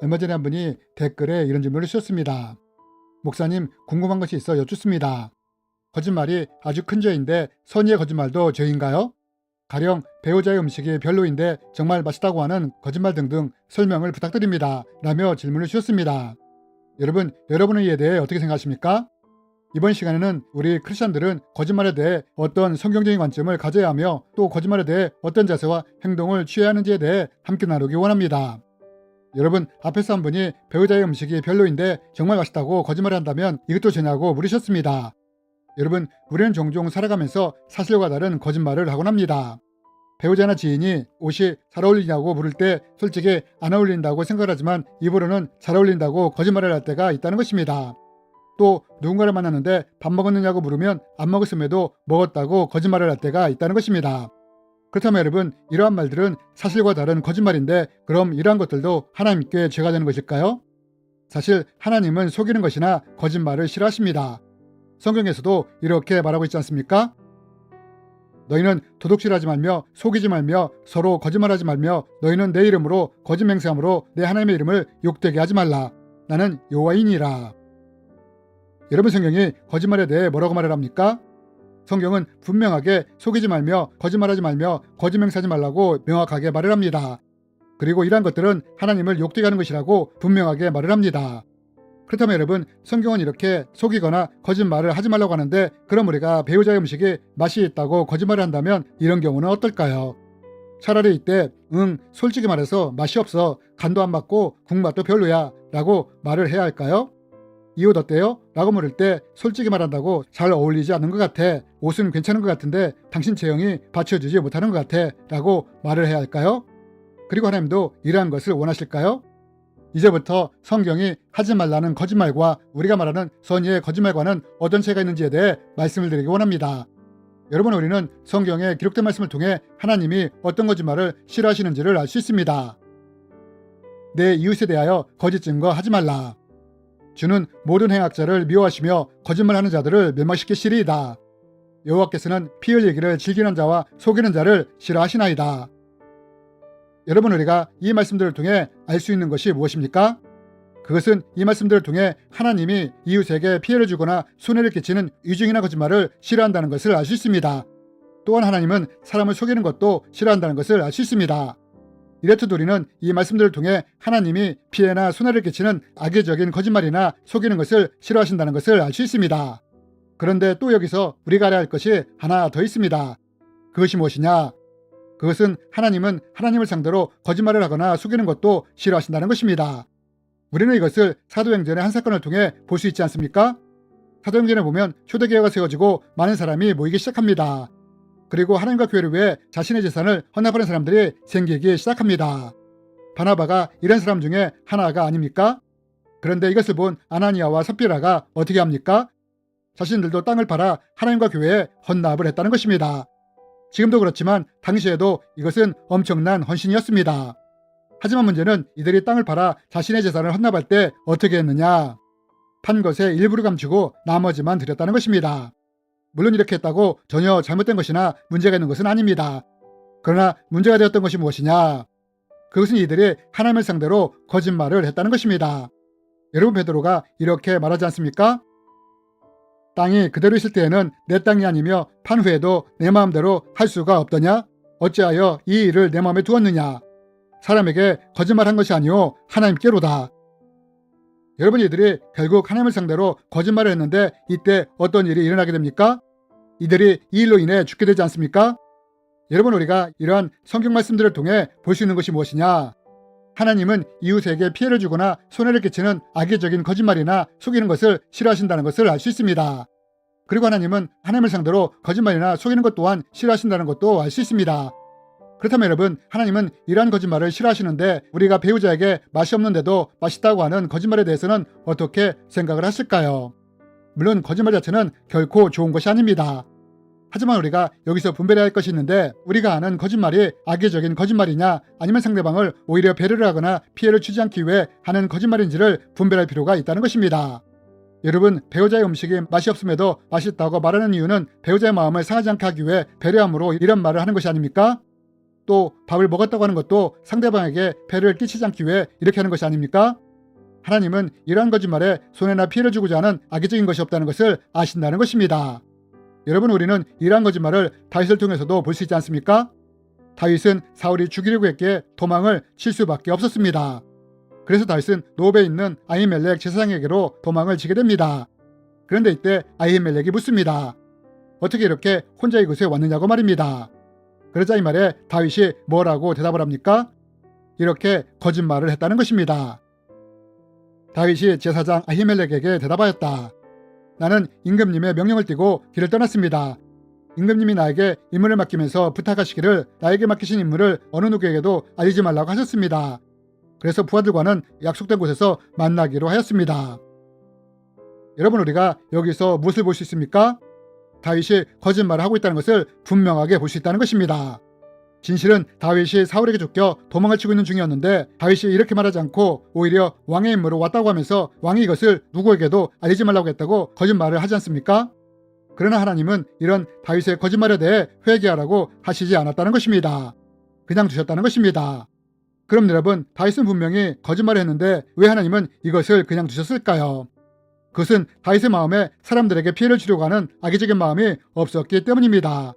얼마 전에 한 분이 댓글에 이런 질문을 주셨습니다. 목사님, 궁금한 것이 있어 여쭙습니다. 거짓말이 아주 큰 죄인데 선의의 거짓말도 죄인가요? 가령 배우자의 음식이 별로인데 정말 맛있다고 하는 거짓말 등등 설명을 부탁드립니다. 라며 질문을 주셨습니다. 여러분은 이에 대해 어떻게 생각하십니까? 이번 시간에는 우리 크리스천들은 거짓말에 대해 어떤 성경적인 관점을 가져야 하며 또 거짓말에 대해 어떤 자세와 행동을 취해야 하는지에 대해 함께 나누기 원합니다. 여러분, 앞에서 한 분이 배우자의 음식이 별로인데 정말 맛있다고 거짓말을 한다면 이것도 죄냐고 물으셨습니다. 여러분, 우리는 종종 살아가면서 사실과 다른 거짓말을 하곤 합니다. 배우자나 지인이 옷이 잘 어울리냐고 물을 때 솔직히 안 어울린다고 생각을 하지만 입으로는 잘 어울린다고 거짓말을 할 때가 있다는 것입니다. 또 누군가를 만났는데 밥 먹었느냐고 물으면 안 먹었음에도 먹었다고 거짓말을 할 때가 있다는 것입니다. 그렇다면 여러분, 이러한 말들은 사실과 다른 거짓말인데 그럼 이러한 것들도 하나님께 죄가 되는 것일까요? 사실 하나님은 속이는 것이나 거짓말을 싫어하십니다. 성경에서도 이렇게 말하고 있지 않습니까? 너희는 도둑질하지 말며 속이지 말며 서로 거짓말하지 말며 너희는 내 이름으로 거짓 맹세함으로 내 하나님의 이름을 욕되게 하지 말라. 나는 여호와이니라. 여러분, 성경이 거짓말에 대해 뭐라고 말을 합니까? 성경은 분명하게 속이지 말며 거짓말하지 말며 거짓 맹세하지 말라고 명확하게 말을 합니다. 그리고 이러한 것들은 하나님을 욕되게 하는 것이라고 분명하게 말을 합니다. 그렇다면 여러분, 성경은 이렇게 속이거나 거짓말을 하지 말라고 하는데 그럼 우리가 배우자의 음식이 맛이 있다고 거짓말을 한다면 이런 경우는 어떨까요? 차라리 이때 솔직히 말해서 맛이 없어, 간도 안 맞고 국맛도 별로야 라고 말을 해야 할까요? 이 옷 어때요? 라고 물을 때 솔직히 말한다고 잘 어울리지 않는 것 같아, 옷은 괜찮은 것 같은데 당신 체형이 받쳐주지 못하는 것 같아 라고 말을 해야 할까요? 그리고 하나님도 이러한 것을 원하실까요? 이제부터 성경이 하지 말라는 거짓말과 우리가 말하는 선의의 거짓말과는 어떤 차이가 있는지에 대해 말씀을 드리기 원합니다. 여러분, 우리는 성경에 기록된 말씀을 통해 하나님이 어떤 거짓말을 싫어하시는지를 알 수 있습니다. 내 이웃에 대하여 거짓 증거하지 말라. 주는 모든 행악자를 미워하시며 거짓말하는 자들을 멸망시키시리이다. 여호와께서는 피 흘리기를 즐기는 자와 속이는 자를 싫어하시나이다. 여러분, 우리가 이 말씀들을 통해 알 수 있는 것이 무엇입니까? 그것은 이 말씀들을 통해 하나님이 이웃에게 피해를 주거나 손해를 끼치는 위증이나 거짓말을 싫어한다는 것을 알 수 있습니다. 또한 하나님은 사람을 속이는 것도 싫어한다는 것을 알 수 있습니다. 이렇듯 우리는 이 말씀들을 통해 하나님이 피해나 손해를 끼치는 악의적인 거짓말이나 속이는 것을 싫어하신다는 것을 알 수 있습니다. 그런데 또 여기서 우리가 알아야 할 것이 하나 더 있습니다. 그것이 무엇이냐? 그것은 하나님은 하나님을 상대로 거짓말을 하거나 속이는 것도 싫어하신다는 것입니다. 우리는 이것을 사도행전의 한 사건을 통해 볼 수 있지 않습니까? 사도행전에 보면 초대교회가 세워지고 많은 사람이 모이기 시작합니다. 그리고 하나님과 교회를 위해 자신의 재산을 헌납하는 사람들이 생기기 시작합니다. 바나바가 이런 사람 중에 하나가 아닙니까? 그런데 이것을 본 아나니아와 삽비라가 어떻게 합니까? 자신들도 땅을 팔아 하나님과 교회에 헌납을 했다는 것입니다. 지금도 그렇지만 당시에도 이것은 엄청난 헌신이었습니다. 하지만 문제는 이들이 땅을 팔아 자신의 재산을 헌납할 때 어떻게 했느냐? 판 것의 일부를 감추고 나머지만 드렸다는 것입니다. 물론 이렇게 했다고 전혀 잘못된 것이나 문제가 있는 것은 아닙니다. 그러나 문제가 되었던 것이 무엇이냐? 그것은 이들이 하나님을 상대로 거짓말을 했다는 것입니다. 여러분, 베드로가 이렇게 말하지 않습니까? 땅이 그대로 있을 때에는 내 땅이 아니며 판 후에도 내 마음대로 할 수가 없더냐? 어찌하여 이 일을 내 마음에 두었느냐? 사람에게 거짓말한 것이 아니오 하나님께로다. 여러분, 이들이 결국 하나님을 상대로 거짓말을 했는데 이때 어떤 일이 일어나게 됩니까? 이들이 이 일로 인해 죽게 되지 않습니까? 여러분, 우리가 이러한 성경 말씀들을 통해 볼 수 있는 것이 무엇이냐? 하나님은 이웃에게 피해를 주거나 손해를 끼치는 악의적인 거짓말이나 속이는 것을 싫어하신다는 것을 알 수 있습니다. 그리고 하나님은 하나님을 상대로 거짓말이나 속이는 것 또한 싫어하신다는 것도 알 수 있습니다. 그렇다면 여러분, 하나님은 이러한 거짓말을 싫어하시는데 우리가 배우자에게 맛이 없는데도 맛있다고 하는 거짓말에 대해서는 어떻게 생각을 하실까요? 물론 거짓말 자체는 결코 좋은 것이 아닙니다. 하지만 우리가 여기서 분별해야 할 것이 있는데 우리가 아는 거짓말이 악의적인 거짓말이냐 아니면 상대방을 오히려 배려를 하거나 피해를 주지 않기 위해 하는 거짓말인지를 분별할 필요가 있다는 것입니다. 여러분, 배우자의 음식이 맛이 없음에도 맛있다고 말하는 이유는 배우자의 마음을 상하지 않게 하기 위해 배려함으로 이런 말을 하는 것이 아닙니까? 또 밥을 먹었다고 하는 것도 상대방에게 폐를 끼치지 않기 위해 이렇게 하는 것이 아닙니까? 하나님은 이러한 거짓말에 손해나 피해를 주고자 하는 악의적인 것이 없다는 것을 아신다는 것입니다. 여러분, 우리는 이러한 거짓말을 다윗을 통해서도 볼 수 있지 않습니까? 다윗은 사울이 죽이려고 했기에 도망을 칠 수밖에 없었습니다. 그래서 다윗은 노브에 있는 아히멜렉 제사장에게로 도망을 치게 됩니다. 그런데 이때 아히멜렉이 묻습니다. 어떻게 이렇게 혼자 이곳에 왔느냐고 말입니다. 그러자 이 말에 다윗이 뭐라고 대답을 합니까? 이렇게 거짓말을 했다는 것입니다. 다윗이 제사장 아히멜렉에게 대답하였다. 나는 임금님의 명령을 띠고 길을 떠났습니다. 임금님이 나에게 임무를 맡기면서 부탁하시기를 나에게 맡기신 임무를 어느 누구에게도 알리지 말라고 하셨습니다. 그래서 부하들과는 약속된 곳에서 만나기로 하였습니다. 여러분, 우리가 여기서 무엇을 볼 수 있습니까? 다윗이 거짓말을 하고 있다는 것을 분명하게 볼 수 있다는 것입니다. 진실은 다윗이 사울에게 쫓겨 도망을 치고 있는 중이었는데 다윗이 이렇게 말하지 않고 오히려 왕의 임무로 왔다고 하면서 왕이 이것을 누구에게도 알리지 말라고 했다고 거짓말을 하지 않습니까? 그러나 하나님은 이런 다윗의 거짓말에 대해 회개하라고 하시지 않았다는 것입니다. 그냥 두셨다는 것입니다. 그럼 여러분, 다윗은 분명히 거짓말을 했는데 왜 하나님은 이것을 그냥 두셨을까요? 그것은 다윗의 마음에 사람들에게 피해를 주려고 하는 악의적인 마음이 없었기 때문입니다.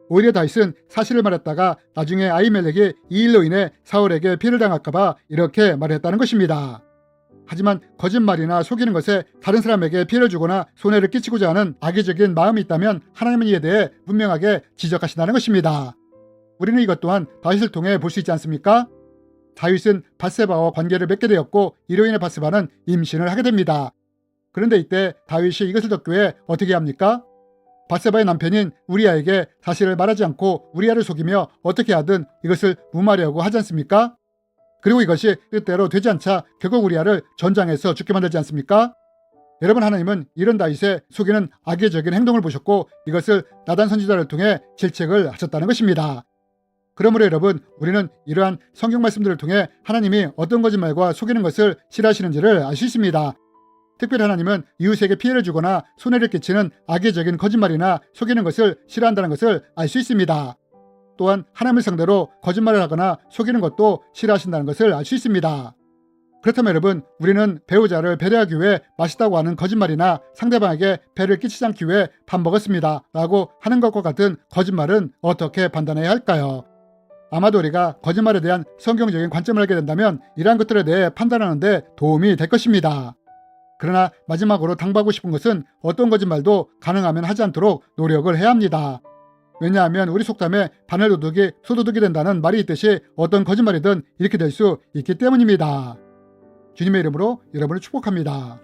오히려 다윗은 사실을 말했다가 나중에 아히멜렉이 이 일로 인해 사울에게 피해를 당할까봐 이렇게 말했다는 것입니다. 하지만 거짓말이나 속이는 것에 다른 사람에게 피해를 주거나 손해를 끼치고자 하는 악의적인 마음이 있다면 하나님은 이에 대해 분명하게 지적하신다는 것입니다. 우리는 이것 또한 다윗을 통해 볼 수 있지 않습니까? 다윗은 밧세바와 관계를 맺게 되었고 이로 인해 밧세바는 임신을 하게 됩니다. 그런데 이때 다윗이 이것을 듣기 위해 어떻게 합니까? 밧세바의 남편인 우리아에게 사실을 말하지 않고 우리아를 속이며 어떻게 하든 이것을 무마하려고 하지 않습니까? 그리고 이것이 뜻대로 되지 않자 결국 우리아를 전장에서 죽게 만들지 않습니까? 여러분, 하나님은 이런 다윗의 속이는 악의적인 행동을 보셨고 이것을 나단 선지자를 통해 질책을 하셨다는 것입니다. 그러므로 여러분, 우리는 이러한 성경 말씀들을 통해 하나님이 어떤 거짓말과 속이는 것을 싫어하시는지를 알 수 있습니다. 특별히 하나님은 이웃에게 피해를 주거나 손해를 끼치는 악의적인 거짓말이나 속이는 것을 싫어한다는 것을 알 수 있습니다. 또한 하나님을 상대로 거짓말을 하거나 속이는 것도 싫어하신다는 것을 알 수 있습니다. 그렇다면 여러분, 우리는 배우자를 배려하기 위해 맛있다고 하는 거짓말이나 상대방에게 배를 끼치지 않기 위해 밥 먹었습니다 라고 하는 것과 같은 거짓말은 어떻게 판단해야 할까요? 아마도 우리가 거짓말에 대한 성경적인 관점을 알게 된다면 이러한 것들에 대해 판단하는 데 도움이 될 것입니다. 그러나 마지막으로 당부하고 싶은 것은 어떤 거짓말도 가능하면 하지 않도록 노력을 해야 합니다. 왜냐하면 우리 속담에 바늘 도둑이 소도둑이 된다는 말이 있듯이 어떤 거짓말이든 이렇게 될 수 있기 때문입니다. 주님의 이름으로 여러분을 축복합니다.